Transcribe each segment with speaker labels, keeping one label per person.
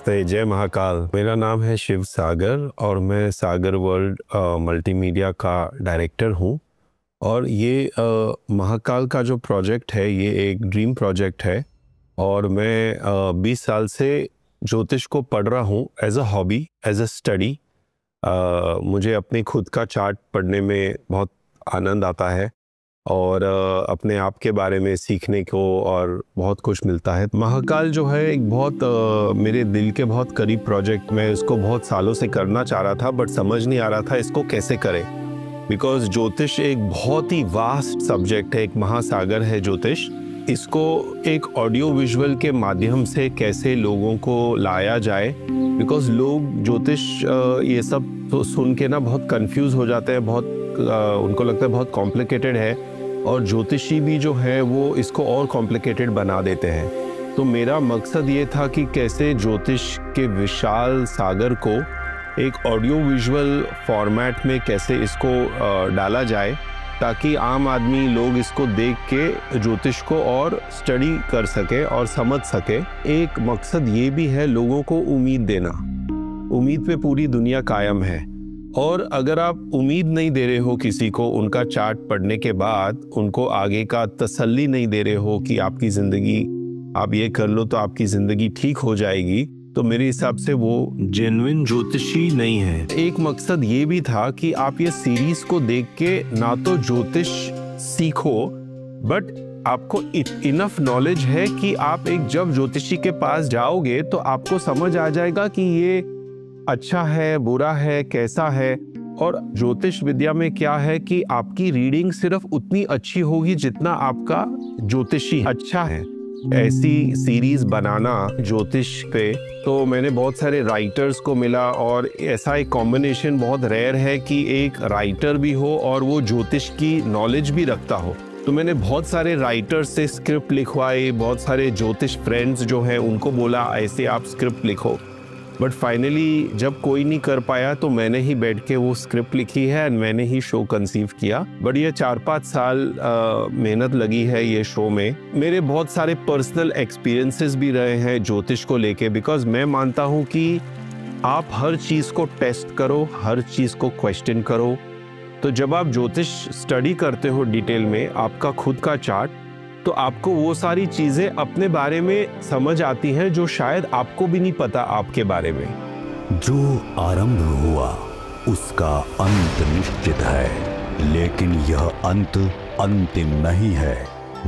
Speaker 1: नमस्ते, जय महाकाल। मेरा नाम है शिव सागर और मैं सागर वर्ल्ड मल्टीमीडिया का डायरेक्टर हूँ। और ये महाकाल का जो प्रोजेक्ट है ये एक ड्रीम प्रोजेक्ट है और मैं 20 साल से ज्योतिष को पढ़ रहा हूँ as a hobby, as a study. मुझे अपने खुद का चार्ट पढ़ने में बहुत आनंद आता है और अपने आप के बारे में सीखने को और बहुत कुछ मिलता है। महाकाल जो है एक बहुत मेरे दिल के बहुत करीब प्रोजेक्ट। मैं इसको बहुत सालों से करना चाह रहा था बट समझ नहीं आ रहा था इसको कैसे करें, बिकॉज ज्योतिष एक बहुत ही वास्ट सब्जेक्ट है, एक महासागर है ज्योतिष। इसको एक ऑडियो विजुअल के माध्यम से कैसे लोगों को लाया जाए, बिकॉज लोग ज्योतिष ये सब तो सुन के ना बहुत कंफ्यूज हो जाते हैं, बहुत उनको लगता है बहुत कॉम्प्लिकेटेड है और ज्योतिषी भी जो है वो इसको और कॉम्प्लिकेटेड बना देते हैं। तो मेरा मकसद ये था कि कैसे ज्योतिष के विशाल सागर को एक ऑडियो विजुअल फॉर्मेट में कैसे इसको डाला जाए ताकि आम आदमी लोग इसको देख के ज्योतिष को और स्टडी कर सके और समझ सके। एक मकसद ये भी है लोगों को उम्मीद देना। उम्मीद पे पूरी दुनिया कायम है और अगर आप उम्मीद नहीं दे रहे हो किसी को, उनका चार्ट पढ़ने के बाद उनको आगे का तसल्ली नहीं दे रहे हो कि आपकी ज़िंदगी आप ये कर लो तो आपकी ज़िंदगी ठीक हो जाएगी, तो मेरे हिसाब से वो जेन्युइन ज्योतिषी नहीं है। एक मकसद ये भी था कि आप ये सीरीज को देख के ना तो ज्योतिष सीखो बट आपको इनफ नॉलेज है कि आप एक जब ज्योतिषी के पास जाओगे तो आपको समझ आ जाएगा कि ये अच्छा है, बुरा है, कैसा है। और ज्योतिष विद्या में क्या है कि आपकी रीडिंग सिर्फ उतनी अच्छी होगी जितना आपका ज्योतिषी अच्छा है। ऐसी सीरीज बनाना ज्योतिष पे, तो मैंने बहुत सारे राइटर्स को मिला और ऐसा एक कॉम्बिनेशन बहुत रेयर है कि एक राइटर भी हो और वो ज्योतिष की नॉलेज भी रखता हो। तो मैंने बहुत सारे राइटर्स से स्क्रिप्ट लिखवाई, बहुत सारे ज्योतिष फ्रेंड्स जो हैं उनको बोला ऐसे आप स्क्रिप्ट लिखो, बट फाइनली जब कोई नहीं कर पाया तो मैंने ही बैठ के वो स्क्रिप्ट लिखी है और मैंने ही शो कंसीव किया। बट ये 4-5 साल मेहनत लगी है ये शो में। मेरे बहुत सारे पर्सनल एक्सपीरियंसेस भी रहे हैं ज्योतिष को लेके, बिकॉज मैं मानता हूँ कि आप हर चीज़ को टेस्ट करो, हर चीज़ को क्वेश्चन करो। तो जब आप ज्योतिष स्टडी करते हो डिटेल में आपका खुद का चार्ट, तो आपको वो सारी चीजें अपने बारे में समझ आती हैं जो शायद आपको भी नहीं पता आपके बारे में।
Speaker 2: जो आरंभ हुआ उसका अंत निश्चित है, लेकिन यह अंत अंतिम नहीं है।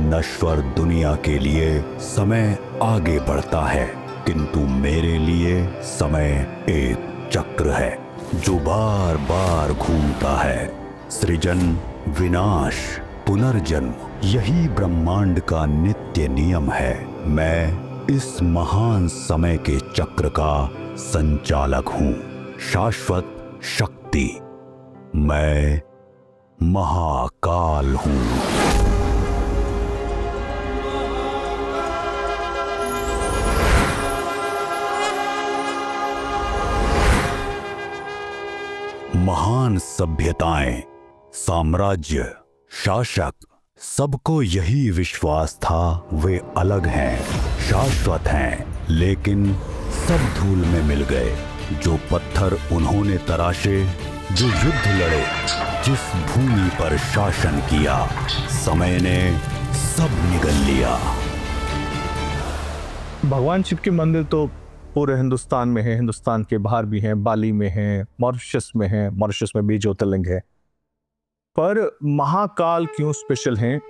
Speaker 2: नश्वर दुनिया के लिए समय आगे बढ़ता है, किंतु मेरे लिए समय एक चक्र है जो बार बार घूमता है। सृजन, विनाश, पुनर्जन्म, यही ब्रह्मांड का नित्य नियम है। मैं इस महान समय के चक्र का संचालक हूं। शाश्वत शक्ति, मैं महाकाल हूं। महान सभ्यताएं, साम्राज्य, शासक, सबको यही विश्वास था वे अलग हैं, शाश्वत हैं, लेकिन सब धूल में मिल गए। जो पत्थर उन्होंने तराशे, जो युद्ध लड़े, जिस भूमि पर शासन किया, समय ने सब निगल लिया।
Speaker 3: भगवान शिव के मंदिर तो पूरे हिंदुस्तान में है, हिंदुस्तान के बाहर भी हैं, बाली में हैं, मॉरिशस में हैं, मॉरिशस में भी ज्योतिर्लिंग है। पर महाकाल क्यों स्पेशल हैं?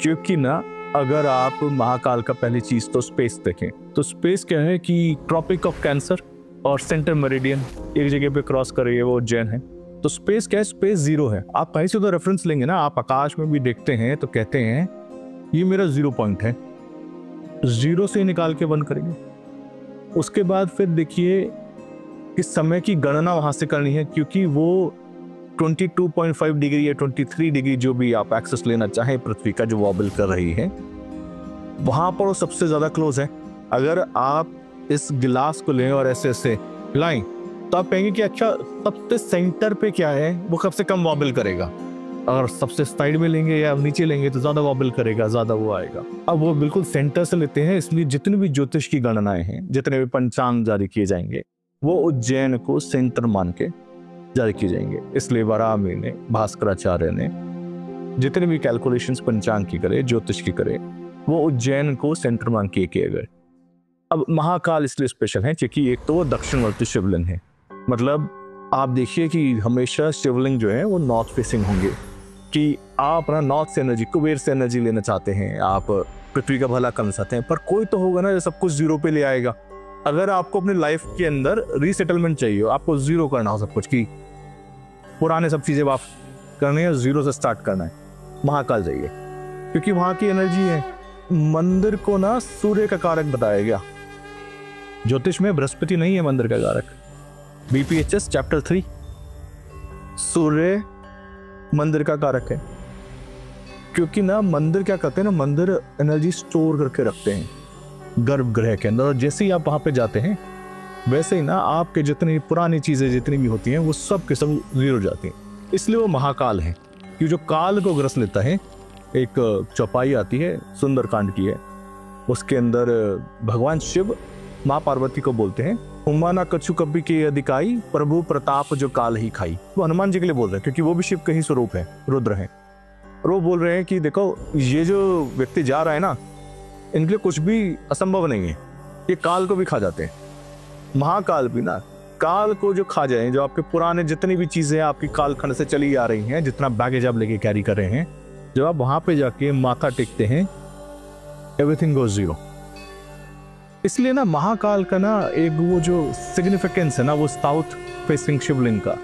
Speaker 3: क्योंकि ना अगर आप महाकाल का पहली चीज तो स्पेस देखें, तो स्पेस क्या है कि ट्रॉपिक ऑफ कैंसर और सेंटर मेरिडियन एक जगह पे क्रॉस कर रही है, वो उज्जैन है। तो स्पेस क्या है? स्पेस जीरो है। आप कहीं से तो रेफरेंस लेंगे ना, आप आकाश में भी देखते हैं तो कहते हैं ये मेरा 0 पॉइंट है, 0 से निकाल के 1 करेंगे। उसके बाद फिर देखिए कि समय की गणना वहां से करनी है, क्योंकि वो 22.5 डिग्री या 23 डिग्री जो भी आप एक्सेस लेना चाहें पृथ्वी का जो वॉबल कर रही है, वहां पर वो सबसे ज्यादा क्लोज है। अगर आप इस गिलास को लें और ऐसे ऐसे हिलाएं तो आप कहेंगे कि अच्छा सबसे सेंटर पे क्या है वो कब से कम वॉबल करेगा। अगर सबसे साइड में लेंगे या नीचे लेंगे तो ज्यादा वॉबल करेगा, ज्यादा वो आएगा। अब वो बिल्कुल सेंटर से लेते हैं, इसलिए जितनी भी ज्योतिष की गणनाएं हैं, जितने भी पंचांग जारी किए जाएंगे वो उज्जैन को सेंटर मान के जारी किए जाएंगे। इसलिए वराहमिहिर ने, भास्कराचार्य ने जितने भी कैलकुलेशंस पंचांग की करे, ज्योतिष की करे, वो उज्जैन को सेंटर मान के किए गए। अब महाकाल इसलिए स्पेशल है क्योंकि एक तो वो दक्षिणवर्ती शिवलिंग है, मतलब आप देखिए कि हमेशा शिवलिंग जो है वो नॉर्थ फेसिंग होंगे, कि आप ना नॉर्थ से एनर्जी, कुबेर से एनर्जी लेना चाहते हैं, आप पृथ्वी का भला करना चाहते हैं, पर कोई तो होगा ना जो सब कुछ जीरो पे ले आएगा। अगर आपको अपनी लाइफ के अंदर रीसेटलमेंट चाहिए, आपको जीरो करना हो सब कुछ, की पुराने सब चीजें वापस करनी है, जीरो से स्टार्ट करना है, महाकाल चाहिए, क्योंकि वहां की एनर्जी है। मंदिर को ना सूर्य का कारक बताया गया, ज्योतिष में बृहस्पति नहीं है मंदिर का कारक। BPHS चैप्टर 3, सूर्य मंदिर का कारक है, क्योंकि ना मंदिर क्या करते हैं ना, मंदिर एनर्जी स्टोर करके रखते हैं गर्भगृह के अंदर, और जैसे ही आप वहां पे जाते हैं वैसे ही ना आपके जितनी पुरानी चीजें जितनी भी होती हैं वो सब के सब जीरो हो जाती हैं। इसलिए वो महाकाल है, कि जो काल को ग्रस लेता है। एक चौपाई आती है सुंदरकांड की है, उसके अंदर भगवान शिव माँ पार्वती को बोलते हैं, उमाना कछु कभी के अधिकाई, प्रभु प्रताप जो काल ही खाई। वो हनुमान जी के लिए बोल रहे हैं, क्योंकि वो भी शिव का ही स्वरूप है, रुद्र है। और वो बोल रहे हैं कि देखो ये जो व्यक्ति जा रहा है ना, इनके लिए कुछ भी असंभव नहीं है, ये काल को भी खा जाते हैं। महाकाल भी ना काल को जो खा जाए, जो आपके पुराने जितनी भी चीजें आपकी कालखंड से चली आ रही हैं, जितना बैगेज आप लेके कैरी कर रहे हैं, जब आप वहां पे जाके माथा टेकते हैं, एवरीथिंग गोज जीरो। इसलिए ना महाकाल का ना एक वो जो सिग्निफिकेंस है ना, वो साउथ फेसिंग शिवलिंग का,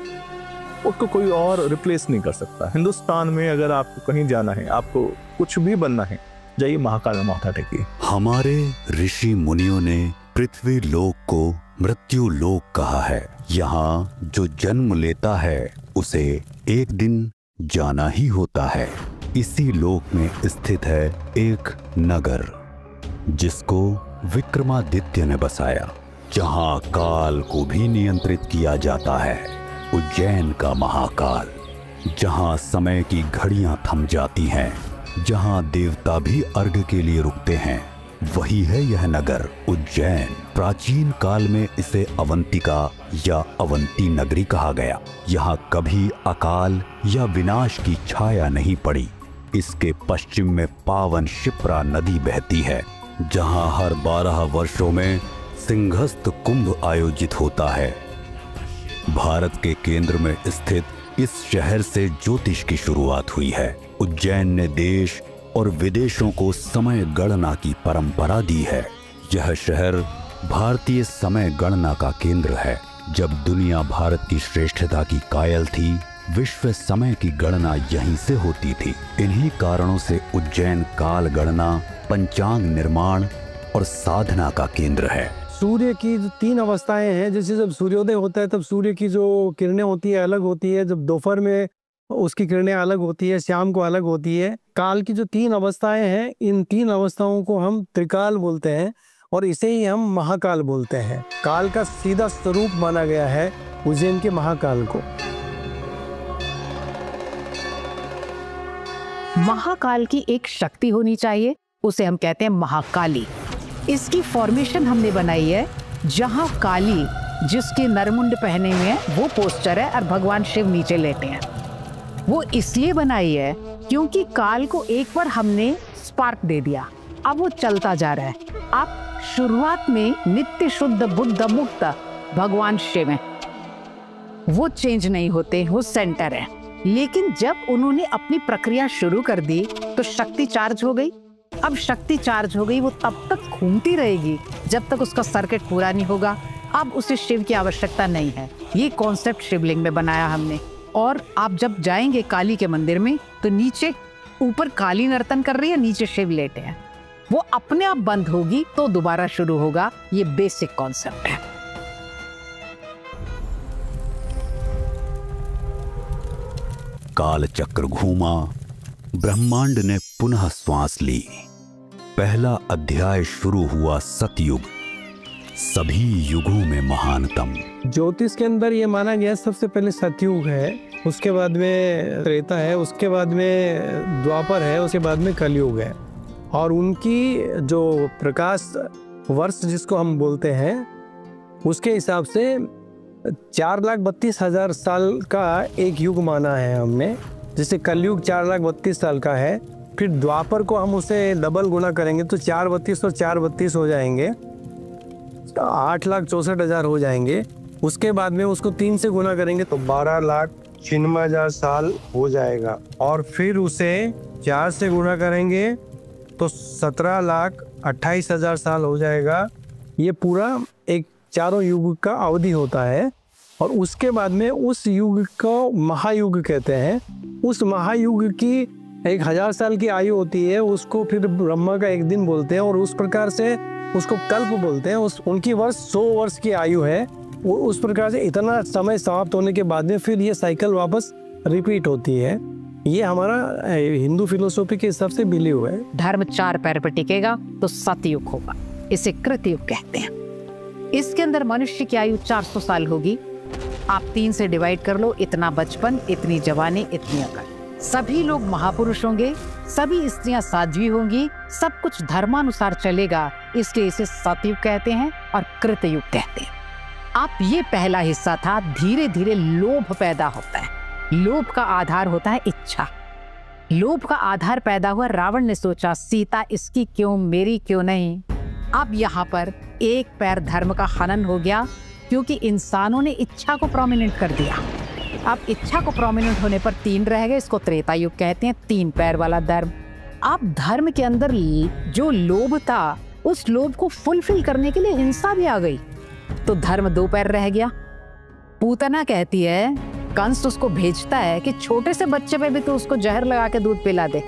Speaker 3: उसको कोई और रिप्लेस नहीं कर सकता। हिंदुस्तान में अगर आपको कहीं जाना है, आपको कुछ भी बनना है, जाइए महाकाल में माथा टेकिए।
Speaker 2: हमारे ऋषि मुनियों ने पृथ्वी लोक को मृत्यु लोक कहा है। यहाँ जो जन्म लेता है उसे एक दिन जाना ही होता है। इसी लोक में स्थित है एक नगर जिसको विक्रमादित्य ने बसाया, जहाँ काल को भी नियंत्रित किया जाता है। उज्जैन का महाकाल, जहाँ समय की घड़ियां थम जाती हैं, जहाँ देवता भी अर्घ के लिए रुकते हैं, वही है यह नगर उज्जैन। प्राचीन काल में इसे अवंतिका या अवंती नगरी कहा गया। यहाँ कभी अकाल या विनाश की छाया नहीं पड़ी। इसके पश्चिम में पावन शिप्रा नदी बहती है, जहाँ हर 12 वर्षों में सिंहस्थ कुंभ आयोजित होता है। भारत के केंद्र में स्थित इस शहर से ज्योतिष की शुरुआत हुई है। उज्जैन ने देश और विदेशों को समय गणना की परंपरा दी है। यह शहर भारतीय समय गणना का केंद्र है। जब दुनिया भारत की श्रेष्ठता की कायल थी, विश्व समय की गणना यहीं से होती थी। इन्हीं कारणों से उज्जैन काल गणना, पंचांग निर्माण और साधना का केंद्र है।
Speaker 4: सूर्य की जो 3 अवस्थाएं हैं, जैसे जब सूर्योदय होता है तब सूर्य की जो किरणें होती है अलग होती है, जब दोपहर में उसकी किरणें अलग होती है, शाम को अलग होती है। काल की जो 3 अवस्थाएं हैं, इन 3 अवस्थाओं को हम त्रिकाल बोलते हैं और इसे ही हम महाकाल बोलते हैं। काल का सीधा स्वरूप माना गया है उज्जैन के महाकाल को।
Speaker 5: महाकाल की एक शक्ति होनी चाहिए, उसे हम कहते हैं महाकाली। इसकी फॉर्मेशन हमने बनाई है, जहां काली जिसके नरमुंड पहने हुए हैं वो पोस्टर है और भगवान शिव नीचे लेटे हैं। वो इसलिए बनाई है क्योंकि काल को एक बार हमने स्पार्क दे दिया, अब वो चलता जा रहा है। अब शुरुआत में नित्य शुद्ध बुद्ध मुक्त भगवान शिव हैं, वो चेंज नहीं होते, वो सेंटर है। लेकिन जब उन्होंने अपनी प्रक्रिया शुरू कर दी तो शक्ति चार्ज हो गई। अब शक्ति चार्ज हो गई, वो तब तक घूमती रहेगी जब तक उसका सर्किट पूरा नहीं होगा। अब उसे शिव की आवश्यकता नहीं है। ये कॉन्सेप्ट शिवलिंग में बनाया हमने। और आप जब जाएंगे काली के मंदिर में तो नीचे ऊपर काली नर्तन कर रही है, नीचे शिव लेटे हैं। वो अपने आप बंद होगी तो दोबारा शुरू होगा। ये बेसिक कॉन्सेप्ट है।
Speaker 2: काल चक्र घूमा, ब्रह्मांड ने पुनः श्वास ली। पहला अध्याय शुरू हुआ सतयुग। सभी युगों में महानतम।
Speaker 4: ज्योतिष के अंदर ये माना गया सबसे पहले सतयुग है, उसके बाद में त्रेता है, उसके बाद में द्वापर है, उसके बाद में कलयुग है। और उनकी जो प्रकाश वर्ष जिसको हम बोलते हैं उसके हिसाब से 4,32,000 साल का एक युग माना है हमने। जैसे कलयुग 4,32,000 साल का है, फिर द्वापर को हम उसे डबल गुना करेंगे तो 4,32 और 4,32 हो जाएंगे, 8,64,000 हो जाएंगे। उसके बाद में उसको 3 से गुना करेंगे तो 12,96,000 साल हो जाएगा। और फिर उसे 4 से गुना करेंगे तो 17,28,000 साल हो जाएगा। ये पूरा एक चारों युग का अवधि होता है। और उसके बाद में उस युग को महायुग कहते हैं। उस महायुग की 1,000 साल की आयु होती है, उसको फिर ब्रह्मा का एक दिन बोलते हैं और उस प्रकार से उसको कल्प बोलते हैं। उनकी वर्ष 100 वर्ष की आयु है। वो उस प्रकार से इतना समय समाप्त होने के बाद में फिर ये साइकिल वापस रिपीट होती है। ये हमारा हिंदू फिलोसॉफी के हिसाब से बिलीव है।
Speaker 5: धर्म 4 पैर पर टिकेगा तो सतयुग होगा, इसे कृतयुग कहते हैं। इसके अंदर मनुष्य की आयु 400 साल होगी। आप 3 से डिवाइड कर लो, इतना बचपन, इतनी जवानी, इतनी अकल। सभी लोग महापुरुष होंगे, सभी स्त्रियां साध्वी होंगी, सब कुछ धर्मानुसार चलेगा, इसलिए इसे सतयुग कहते हैं और कृतयुग कहते हैं। आप ये पहला हिस्सा था। धीरे धीरे लोभ पैदा होता है। लोभ का आधार होता है इच्छा। लोभ का आधार पैदा हुआ, रावण ने सोचा सीता इसकी क्यों, मेरी क्यों नहीं। अब यहाँ पर एक पैर धर्म का हनन हो गया, क्योंकि इंसानों ने इच्छा को प्रोमिनेंट कर दिया। अब इच्छा को प्रोमिनेंट होने पर 3 रह गए, इसको त्रेता युग कहते हैं, 3 पैर वाला धर्म। अब धर्म के अंदर जो लोभ था, उस लोभ को फुलफिल करने के लिए हिंसा भी आ गई, तो धर्म 2 पैर रह गया। पूतना कहती है, कंस उसको भेजता है कि छोटे से बच्चे पे भी तो उसको जहर लगा के दूध पिला दे।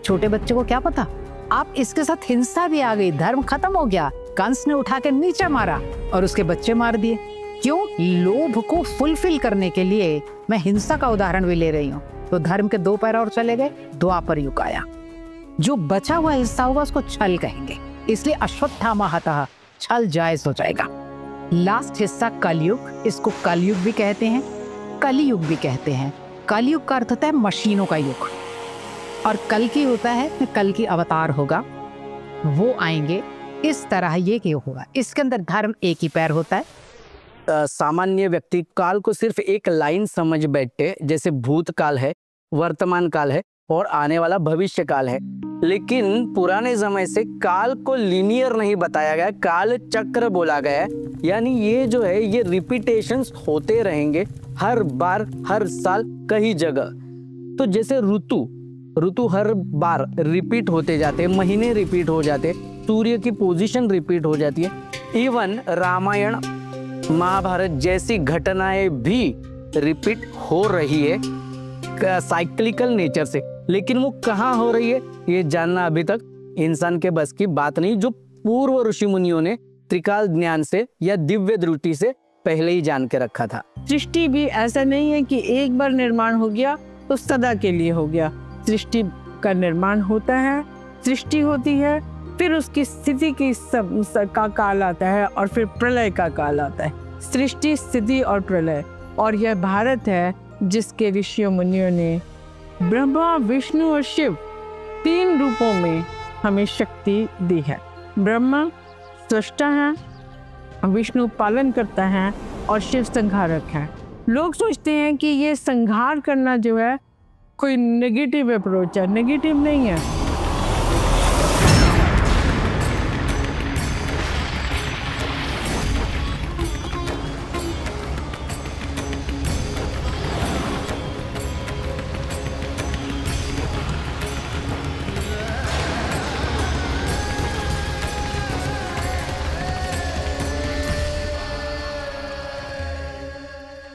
Speaker 5: छोटे बच्चे को क्या पता। अब इसके साथ हिंसा भी आ गई, धर्म खत्म हो गया। कंस ने उठा के नीचे मारा और उसके बच्चे मार दिए। क्यों? लोभ को फुलफिल करने के लिए मैं हिंसा का उदाहरण भी ले रही हूँ। तो धर्म के 2 पैर और चले गए, द्वापर युग आया। जो बचा हुआ हिस्सा होगा उसको छल कहेंगे, इसलिए अश्वत्थामा हतः, छल जायज हो जाएगा। लास्ट हिस्सा कलयुग, इसको कलयुग भी कहते हैं, कलियुग भी कहते हैं। कलयुग का अर्थ होता है मशीनों का युग, और कल की होता है कल की अवतार होगा, वो आएंगे। इस तरह ये क्यों होगा? इसके अंदर धर्म 1 ही पैर होता है।
Speaker 6: सामान्य व्यक्ति काल को सिर्फ एक लाइन समझ बैठे, जैसे भूतकाल है, वर्तमान काल है और आने वाला भविष्य काल है। लेकिन पुराने समय से काल को लिनियर नहीं बताया गया, काल चक्र बोला गया है। यानी ये जो है ये रिपीटेशंस होते रहेंगे हर बार, हर साल, कई जगह। तो जैसे ऋतु हर बार रिपीट होते जाते हैं, महीने रिपीट हो जाते हैं, सूर्य की पोजीशन रिपीट हो जाती है। इवन रामायण महाभारत जैसी घटनाएं भी रिपीट हो रही है साइक्लिकल नेचर से। लेकिन वो कहाँ हो रही है ये जानना अभी तक इंसान के बस की बात नहीं, जो पूर्व ऋषि मुनियों ने त्रिकाल ज्ञान से या दिव्य दृष्टि से पहले ही जान के रखा था।
Speaker 7: सृष्टि भी ऐसा नहीं है कि एक बार निर्माण हो गया तो सदा के लिए हो गया। सृष्टि का निर्माण होता है, सृष्टि होती है, फिर उसकी स्थिति की का काल आता है और फिर प्रलय का काल आता है। सृष्टि, स्थिति और प्रलय। और यह भारत है जिसके ऋषियों मुनियों ने ब्रह्मा, विष्णु और शिव 3 रूपों में हमें शक्ति दी है। ब्रह्मा सृष्टा है, विष्णु पालन करता है और शिव संहारक है। लोग सोचते हैं कि ये संहार करना जो है कोई नेगेटिव अप्रोच है, नेगेटिव नहीं है।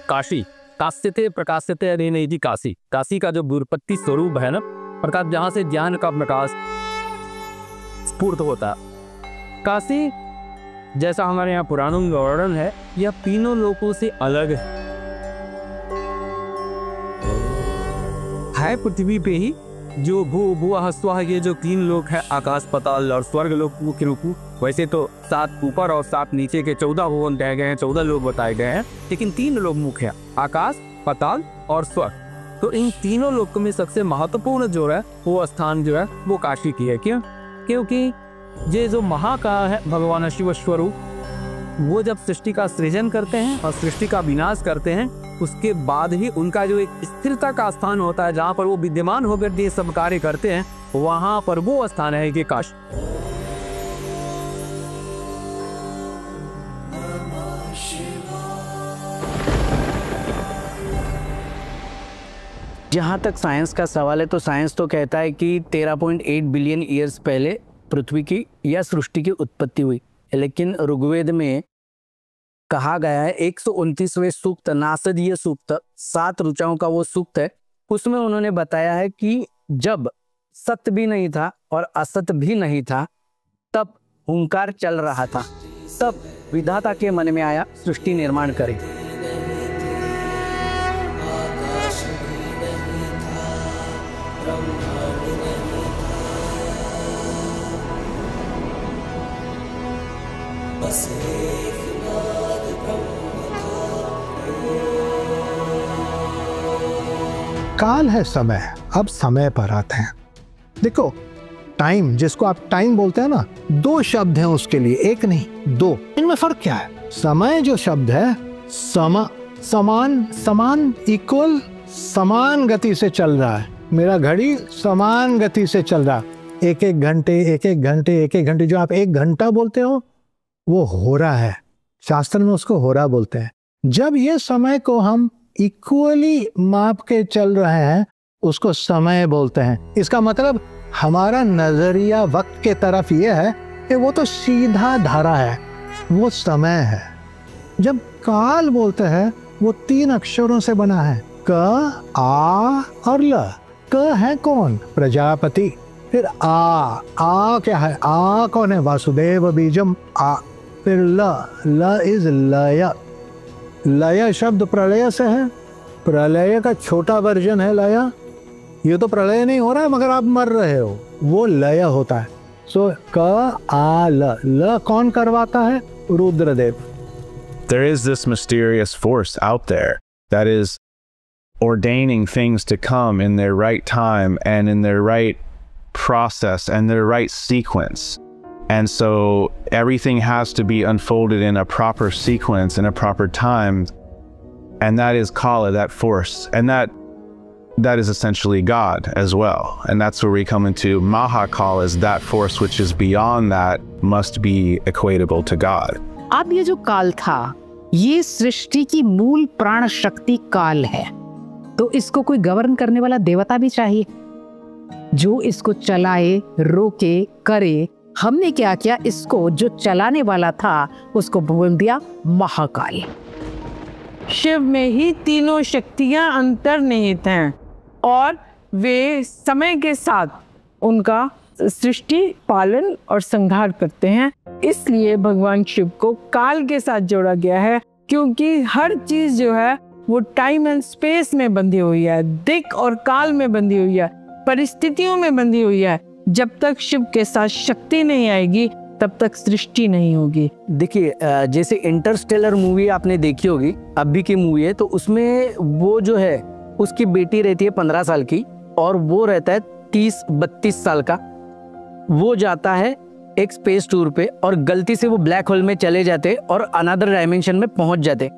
Speaker 8: काशी, काश्यते प्रकाश्यते अनेनैति काशी। काशी का जो व्युत्पत्ति स्वरूप है ना, प्रकाश, जहाँ से ज्ञान का प्रकाश स्फूर्त होता। काशी जैसा हमारे यहाँ पुराणों में वर्णन है, यह तीनों लोकों से अलग है पृथ्वी पे ही। जो भू भुवः स्वः, ये जो 3 लोक है, आकाश, पाताल और स्वर्ग लोक, मुख्य रूप वैसे तो 7 ऊपर और 7 नीचे के 14 भुवन कहे गए हैं, 14 लोग बताए गए हैं, लेकिन 3 लोग मुख्य हैं, आकाश, पाताल और स्वर्ग। तो इन तीनों लोकों में सबसे महत्वपूर्ण जो है वो स्थान जो है वो काशी की है। क्यों? क्योंकि ये जो महाकाल है भगवान शिव स्वरूप, वो जब सृष्टि का सृजन करते हैं और सृष्टि का विनाश करते हैं, उसके बाद ही उनका जो एक स्थिरता का स्थान होता है जहाँ पर वो विद्यमान होकर ये सब कार्य करते हैं, वहाँ पर वो स्थान है कि काशी।
Speaker 6: जहाँ तक साइंस का सवाल है तो साइंस तो कहता है कि 13.8 बिलियन ईयर्स पहले पृथ्वी की या सृष्टि की उत्पत्ति हुई, लेकिन ऋग्वेद में कहा गया है 129वें सूक्त, नासदीय सूक्त, 7 ऋचाओं का वो सूक्त है, उसमें उन्होंने बताया है कि जब सत्य भी नहीं था और असत्य भी नहीं था, तब हुंकार चल रहा था, तब विधाता के मन में आया सृष्टि निर्माण करे।
Speaker 3: काल है समय। अब समय पर आते हैं। देखो, टाइम, जिसको आप टाइम बोलते हैं ना, 2 शब्द हैं उसके लिए, एक नहीं 2। इनमें फर्क क्या है? समय जो शब्द है, समान, इक्वल, समान गति से चल रहा है। मेरा घड़ी समान गति से चल रहा, एक एक घंटे जो आप 1 घंटा बोलते हो वो हो रहा है, शास्त्र में उसको हो रहा बोलते हैं। जब ये समय को हम इक्वली माप के चल रहे हैं, उसको समय बोलते हैं। इसका मतलब हमारा नजरिया वक्त के तरफ ये है कि वो तो सीधा धारा है, वो समय है। जब काल बोलते हैं, वो 3 अक्षरों से बना है, क, आ और ल। क है कौन? प्रजापति। फिर आ क्या है? आ कौन है? वासुदेव बीजम आ। फिर ल इज लय। लय शब्द प्रलय से है, प्रलय का छोटा वर्जन है लय। ये तो प्रलय नहीं हो रहा है मगर आप मर रहे हो, वो लय होता है। सो क आ ल कौन करवाता है? Rudradev.
Speaker 9: There is this mysterious force out there that is ordaining things to come in their right time and in their right process and their right sequence. And so everything has to be unfolded in a proper sequence and a proper time. And that is Kala, that force. And that is essentially God as well. And that's where we come into Mahakala, is that force which is beyond that, must be equatable to God.
Speaker 5: अब ये जो काल था, ये सृष्टि की मूल प्राण शक्ति काल है, तो इसको कोई गवर्न करने वाला देवता भी चाहिए जो इसको चलाए, रोके, करे। हमने क्या किया? इसको जो चलाने वाला था उसको बोल दिया महाकाल।
Speaker 7: शिव में ही तीनों शक्तियां अंतर्निहित हैं और वे समय के साथ उनका सृष्टि, पालन और संहार करते हैं। इसलिए भगवान शिव को काल के साथ जोड़ा गया है, क्योंकि हर चीज जो है वो टाइम एंड स्पेस में बंधी हुई है, दिक और काल में बंधी हुई है, परिस्थितियों में बंधी हुई है। जब तक शिव के साथ शक्ति नहीं आएगी तब तक सृष्टि नहीं होगी।
Speaker 6: देखिए, जैसे इंटरस्टेलर मूवी आपने देखी होगी, अभी की मूवी है, तो उसमें वो जो है उसकी बेटी रहती है 15 साल की और वो रहता है 30-32 साल का। वो जाता है एक स्पेस टूर पे और गलती से वो ब्लैक होल में चले जाते और अनदर डायमेंशन में पहुंच जाते।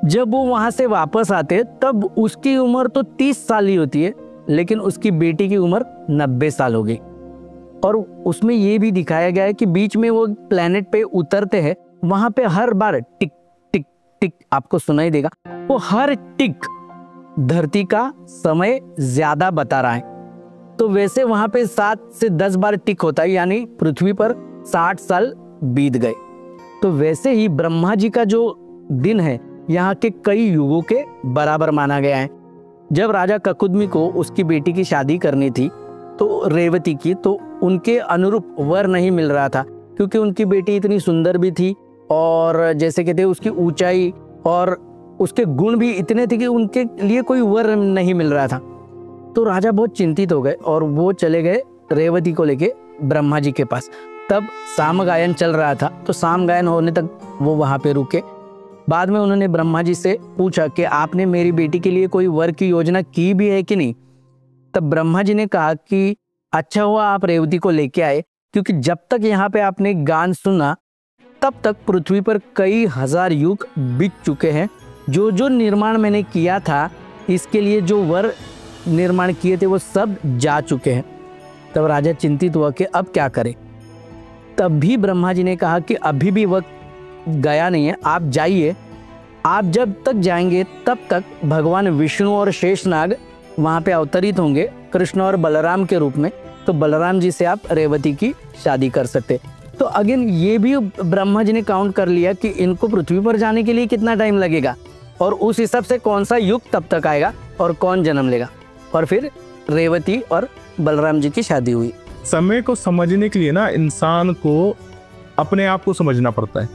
Speaker 6: जब वो वहां से वापस आते तब उसकी उम्र तो 30 साल ही होती है, लेकिन उसकी बेटी की उम्र 90 साल हो गई। और उसमें ये भी दिखाया गया है कि बीच में वो प्लेनेट पे उतरते हैं, वहां पे हर बार टिक टिक टिक आपको सुनाई देगा। वो हर टिक धरती का समय ज्यादा बता रहा है। तो वैसे वहां पे 7 से 10 बार टिक होता है, यानी पृथ्वी पर 60 साल बीत गए। तो वैसे ही ब्रह्मा जी का जो दिन है यहाँ के कई युगों के बराबर माना गया है। जब राजा ककुदमी को उसकी बेटी की शादी करनी थी तो रेवती की, तो उनके अनुरूप वर नहीं मिल रहा था, क्योंकि उनकी बेटी इतनी सुंदर भी थी और जैसे कहते हैं उसकी ऊंचाई और उसके गुण भी इतने थे कि उनके लिए कोई वर नहीं मिल रहा था। तो राजा बहुत चिंतित हो गए और वो चले गए रेवती को लेके ब्रह्मा जी के पास। तब साम गायन चल रहा था, तो साम गायन होने तक वो वहाँ पे रुके। बाद में उन्होंने ब्रह्मा जी से पूछा कि आपने मेरी बेटी के लिए कोई वर की योजना की भी है कि नहीं। तब ब्रह्मा जी ने कहा कि अच्छा हुआ आप रेवती को लेके आए, क्योंकि जब तक यहाँ पे आपने गान सुना तब तक पृथ्वी पर कई हजार युग बीत चुके हैं। जो जो निर्माण मैंने किया था, इसके लिए जो वर निर्माण किए थे वो सब जा चुके हैं। तब राजा चिंतित हुआ कि अब क्या करें। तब भी ब्रह्मा जी ने कहा कि अभी भी वक्त गया नहीं है, आप जाइए। आप जब तक जाएंगे तब तक भगवान विष्णु और शेषनाग वहाँ पे अवतरित होंगे कृष्ण और बलराम के रूप में, तो बलराम जी से आप रेवती की शादी कर सकते। तो अगेन ये भी ब्रह्मा जी ने काउंट कर लिया कि इनको पृथ्वी पर जाने के लिए कितना टाइम लगेगा और उस हिसाब से कौन सा युग तब तक आएगा और कौन जन्म लेगा, और फिर रेवती और बलराम जी की शादी हुई।
Speaker 3: समय को समझने के लिए ना इंसान को अपने आप को समझना पड़ता है,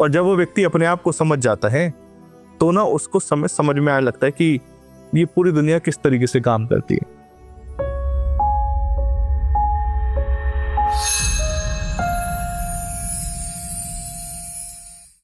Speaker 3: और जब वो व्यक्ति अपने आप को समझ जाता है तो ना उसको समझ में आने लगता है कि ये पूरी दुनिया किस तरीके से काम करती है।